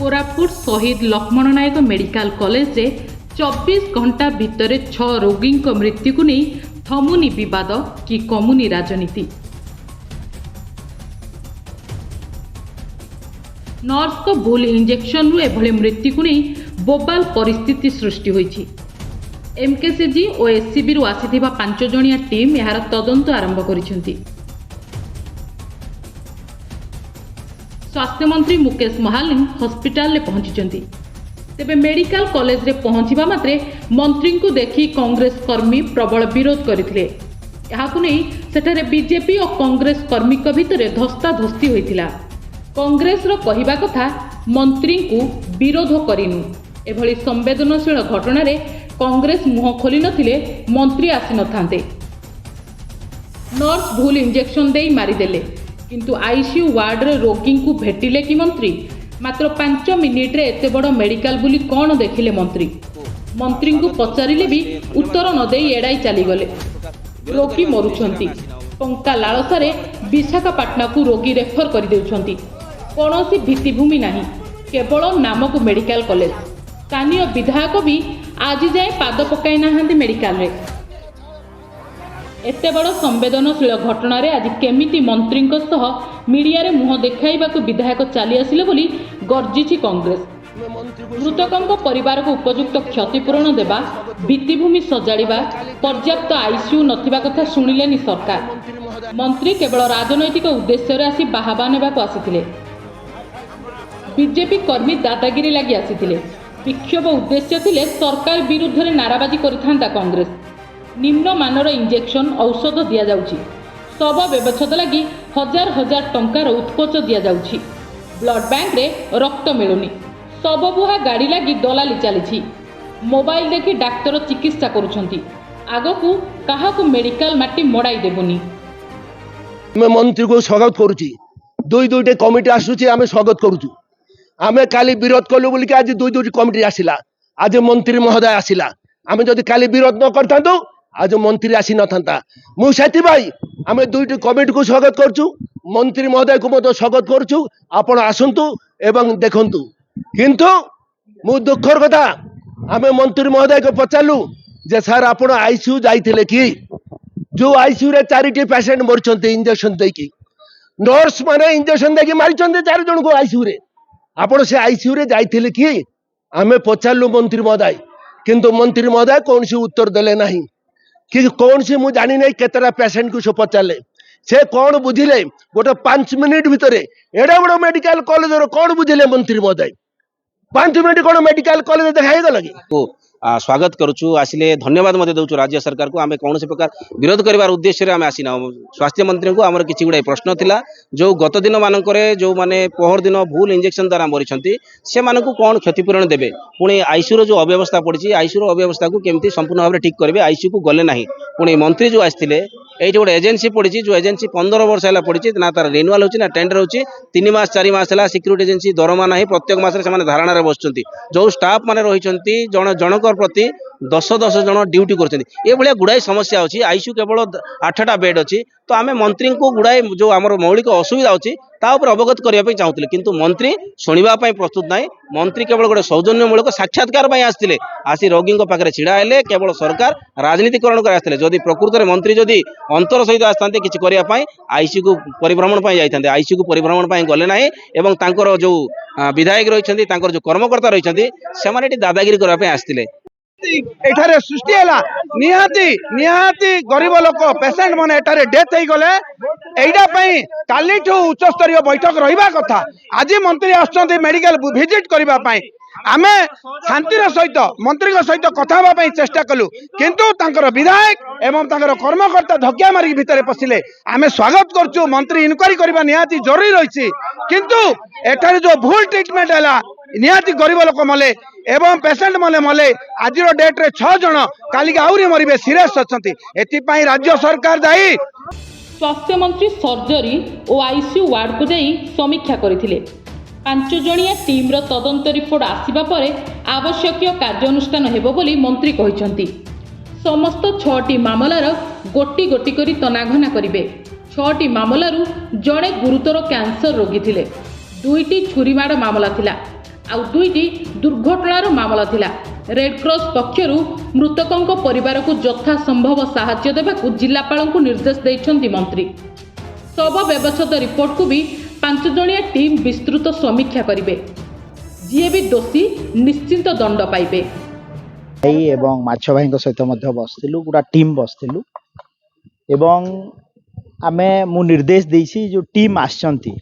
कोरापुट शहीद लक्ष्मण नायक medical college रे 24 घंटा भितर 6 रोगी मृत्यु को नहीं थमुनी विवाद कि कमुनी राजनीति। नर्स को भूल इंजेक्शन एभली मृत्यु को नहीं बोबाल परिस्थिति सृष्टि होईछि। एमकेसीजी और एससीबी रु आसीथिबा 5 जणिया टीम यार तदंत आरंभ करिसेंती। स्वास्थ्य मंत्री मुकेश महालिंग हॉस्पिटल में पहुंची। तेबे मेडिकल कॉलेज रे पहुंचीबा मात्रे मंत्री को देखि कांग्रेस कर्मी प्रबल विरोध करथिले। याकु नै सेठारे बीजेपी और कांग्रेस कर्मी को भितरे धस्ताधस्ती होइतिला। कांग्रेस रो कहिबा कथा मंत्री को विरोध करिनु। एभली संवेदनशील घटना रे कांग्रेस मुह खोली नथिले मंत्री आसी नथांते। नर्स भूल इंजेक्शन देई मारिदेले किंतु आईसीयू वार्ड रे रोगी को भेटिले कि मंत्री? मात्र 5 मिनिट रे एते बड़ मेडिकल बुली कौन देखिले मंत्री? मंत्री को पचारिले भी उत्तर न देई एड़ाई चली गले। रोगी मरुछंती। टंका लालसारे विशाखापाटना को रोगी रेफर कर देउछंती। कौनसी भित्तिभूमि नहीं, केवल नामक मेडिकल कॉलेज। स्थानीय विधायक भी आज जाए पाद पकाई नाहांती मेडिकल रे। एते बड़ संवेदनशील घटना रे आज केमिति मंत्री सह मीडिया रे मुह देखाइबाकु विधायक चली आसिले बोली गर्जिछि कांग्रेस। मृतकों परिवार को उपयुक्त क्षतिपूरण देवा, भित्तिभूमि सजाड़िबा, पर्याप्त आईसीयू नथिबा कथा शुणिलेनि सरकार। मंत्री केवल राजनैतिक उद्देश्य रे आसी बाहाबा नेबाकु आसिथिले। बीजेपी कर्मी दादागिरी लागि आसिथिले। विक्षोभ उद्देश्य थिले सरकार विरुद्ध रे नाराबाजी करिथांता कांग्रेस। निम्न मानर इंजेक्शन औषध दिया जाउछि। शव व्यवच्छेद लगी हजार हजार टंकार उत्कोच दिया जाउछि। ब्लड बैंक रे रक्त मिलुनी। शव बुहा गाड़ी लगी दलाली चली। मोबाइल देखि डाक्तर चिकित्सा करुछंती। आगकू काहाकू मेडिकल माटी मड़ाई देबुनी। मैं मंत्री को स्वागत करुछि। दुईटे कमिटी आसुछि, आमे स्वागत करुछु। आमे काली विरोध कलु बोलिक आज दुईटी कमिटी आसिला। आज मंत्री महोदय आसिला। आमे जदि काली विरोध न करथांतु आज मंत्री आसी नथांता। मु सेति भाई आमे दुईटी कमिटी को स्वागत करछु। मंत्री महोदय को मतो स्वागत करछु। आपण आसंतु एवं देखंतु। किंतु मु दुखर कथा आमे मंत्री महोदय को पचारलु जे सर आपण आईसीयू जाइथिले कि? जो आईसीयू रे 4टी पेशेंट मरछन्ते इंजेक्शन देकी। नर्स माने इंजेक्शन देकी मारिछन्ते 4 जण को आईसीयू रे। आपण से आईसीयू रे जाइथिले कि? आमे पचारलु मंत्री महोदय, किंतु मंत्री महोदय कौन सी उत्तर देले नहीं कि कौन सी मु जानी नहीं केतरा पेशेंट को से पचारे। से कौन बुझिले गोटे 5 मिनिट भितर एडा बड़ मेडिकल कॉलेज कौन बुझिले मंत्री महोदय? 5 मिनिट कौन मेडिकल कॉलेज देखाई गला कि? स्वागत करुचु। आसिले धन्यवाद मते दउचु राज्य सरकार को। आमे कौन से प्रकार विरोध करिवार उद्देश्य रे आमे आसीना। स्वास्थ्य मंत्री को आमर किछि गुडे प्रश्न थिला। जो गत दिन मानकरे जो माने पहर दिन भूल इंजेक्शन द्वारा मरिछंती से मानकु कोन क्षतिपूरण देबे? पुणी आईसीयू रो जो अव्यवस्था पड़िछि, आईसीयू रो अव्यवस्था को केमती संपूर्ण भाबरे ठीक करबे? आईसीयू को गले नाही। पुणी मंत्री जो आस्थिले एठी गोटे एजेंसी पड़ी, जो एजेंसी 15 वर्ष है पड़ी ना तार रिन्यूअल होची ना टेंडर होची। 3 मास 4 मास है सिक्यूरिटी एजेंसी दरमा ना प्रत्येक मास से धारणा रे बसुंती। जो स्टाफ माने रहिचंती जनकर प्रति 10 जन ड्यूटी करछंती। ए भलिया गुडाई समस्या अछि। आईसीयू केवल 8टा बेड अछि। तो आमे मंत्री को गुडाई जो आमर मौलिक असुविधा अछि ता ऊपर अवगत करिया पई चाहुतिले, किंतु मंत्री सुनिबा पई प्रस्तुत नाही। मंत्री केवल गोटे सौजन्यमूलक साक्षात्कार पई आस्थिले। आसी रोगी पाखे छिड़ा हेले। केवल सरकार राजनीतिकरण कर आस्थिले। जदि प्रकृत में मंत्री जदि अंतर सहित आसते किसी करने आईसीयू को परिभ्रमण जाते, आईसीयू को परिभ्रमण गले ना। एवं तांकर जो विधायक रही जो कर्मकर्ता रही से दादागिरी करने आसते। एठारे सृष्टि है निहाती गरीब लोक पेसेंट माने एठारे डेथ हो गले। एटा पई काली उच्च स्तरीय बैठक रहिबा कथा। आज मंत्री आछंती मेडिकल विजिट करबा पई। आमे शांतिर सहित मंत्री सहित कथा होबा पई चेष्टा कलु, किंतु तांकर विधायक एवं तांकर कर्मकर्ता धक्या मारी भितर पसिले। आमे स्वागत करछु। मंत्री इनक्वारी करबा निहाती जरूरी रहिछि, किंतु एठारे जो भूल ट्रीटमेंट हैला निहाती गरीब लोक मले एवं पेसेंट माने मले। आज डेट रे 6 जन काली आउरी मरिबे सीरियस अछंती। एथि पई राज्य सरकार दायी। स्वास्थ्य मंत्री सर्जरी और आईसीयू वार्ड को जाई समीक्षा करथिले। 5 जणिया टीम रो तदंत रिपोर्ट आसिबा परे आवश्यक कार्यानुष्ठान हेबो बोली मंत्री कहिसंती। समस्त 6टी मामलार गोटी गोटी करी तनाघना करिवे। 6टी मामलारू जड़े गुरुतर कैंसर रोगी थिले। 2टी छुरीमाड़ मामला थिला। ଆଉ 2ଟି ଦୁର୍ଘଟଣାର ମାମଲା ଥିଲା। ରେଡ୍କ୍ରସ୍ ପକ୍ଷରୁ ମୃତକଙ୍କ ପରିବାରକୁ ଯଥାସମ୍ଭବ ସାହାଯ୍ୟ ଦେବାକୁ ଜିଲ୍ଲାପାଳଙ୍କୁ ନିର୍ଦ୍ଦେଶ ଦେଇଛନ୍ତି ମନ୍ତ୍ରୀ। ଶବ ବ୍ୟବଚ୍ଛେଦ ରିପୋର୍ଟକୁ ବି 5 ଜଣିଆ ଟିମ୍ ବିସ୍ତୃତ ସମୀକ୍ଷା କରିବେ। ଯିଏ ବି ଦୋଷୀ ନିଶ୍ଚିତ ଦଣ୍ଡ ପାଇବେ। ଭାଇ ଏବଂ ମାଛ ଭାଇଙ୍କ ସହିତ ମଧ୍ୟ ବସିଥିଲୁ, ପୁରା ଟିମ୍ ବସିଥିଲୁ ଏବଂ ମୁଁ ନିର୍ଦ୍ଦେଶ ଦେଇଛି ଯେଉଁ ଟିମ୍ ଆସିଛନ୍ତି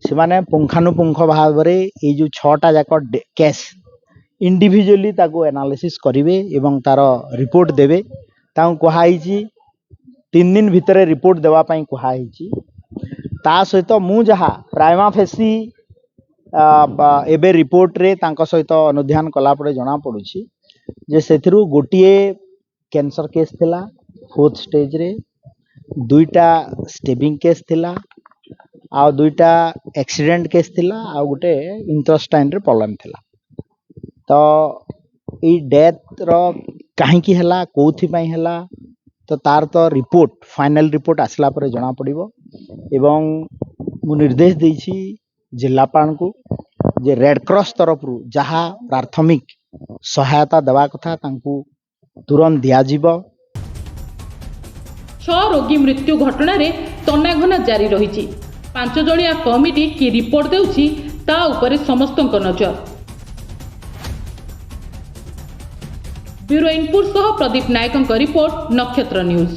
ସେମାନେ ପୁଙ୍ଖାନୁପୁଙ୍ଖ ଭାବରେ ଏଇ ଯେଉଁ 6ଟା ଯାକ କେସ୍ ଇଣ୍ଡିଭିଜୁଆଲି ତାକୁ ଆନାଲିସିସ୍ କରିବେ ଏବଂ ତାର ରିପୋର୍ଟ ଦେବେ। ତାଙ୍କୁ କୁହାହେଇଛି 3 ଦିନ ଭିତରେ ରିପୋର୍ଟ ଦେବା ପାଇଁ କୁହାହେଇଛି। ତା ସହିତ ମୁଁ ଯାହା ପ୍ରାଇମା ଫେସି ଏବେ ରିପୋର୍ଟରେ ତାଙ୍କ ସହିତ ଅନୁଧ୍ୟାନ କଲାପରେ ଜଣାପଡ଼ୁଛି ଯେ ସେଥିରୁ ଗୋଟିଏ କ୍ୟାନ୍ସର କେସ୍ ଥିଲା 4th ଷ୍ଟେଜ୍ରେ, 2ଟା ଷ୍ଟେବିଂ କେସ୍ ଥିଲା, ଆଉ 2ଟା ଆକ୍ସିଡେଣ୍ଟ କେସ୍ ଥିଲା, ଆଉ ଗୋଟେ ଇଣ୍ଟେଷ୍ଟାଇନ୍ରେ ପ୍ରୋବ୍ଲେମ୍ ଥିଲା। ତ ଏଇ ଡେଥର କାହିଁକି ହେଲା, କେଉଁଥିପାଇଁ ହେଲା, ତ ତାର ତ ରିପୋର୍ଟ ଫାଇନାଲ ରିପୋର୍ଟ ଆସିଲା ପରେ ଜଣାପଡ଼ିବ। ଏବଂ ମୁଁ ନିର୍ଦ୍ଦେଶ ଦେଇଛି ଜିଲ୍ଲାପାଳଙ୍କୁ ଯେ ରେଡ୍କ୍ରସ୍ ତରଫରୁ ଯାହା ପ୍ରାଥମିକ ସହାୟତା ଦେବା କଥା ତାଙ୍କୁ ତୁରନ୍ତ ଦିଆଯିବ। 6 ରୋଗୀ ମୃତ୍ୟୁ ଘଟଣାରେ ତନାଘନା ଜାରି ରହିଛି। 5 ଜଣିଆ କମିଟି କି ରିପୋର୍ଟ ଦେଉଛି ତା ଉପରେ ସମସ୍ତଙ୍କ ନଜର। ବ୍ୟୁରୋ ଇନପୁଟ ସହ ପ୍ରଦୀପ ନାୟକଙ୍କ ରିପୋର୍ଟ, ନକ୍ଷତ୍ର ନ୍ୟୁଜ।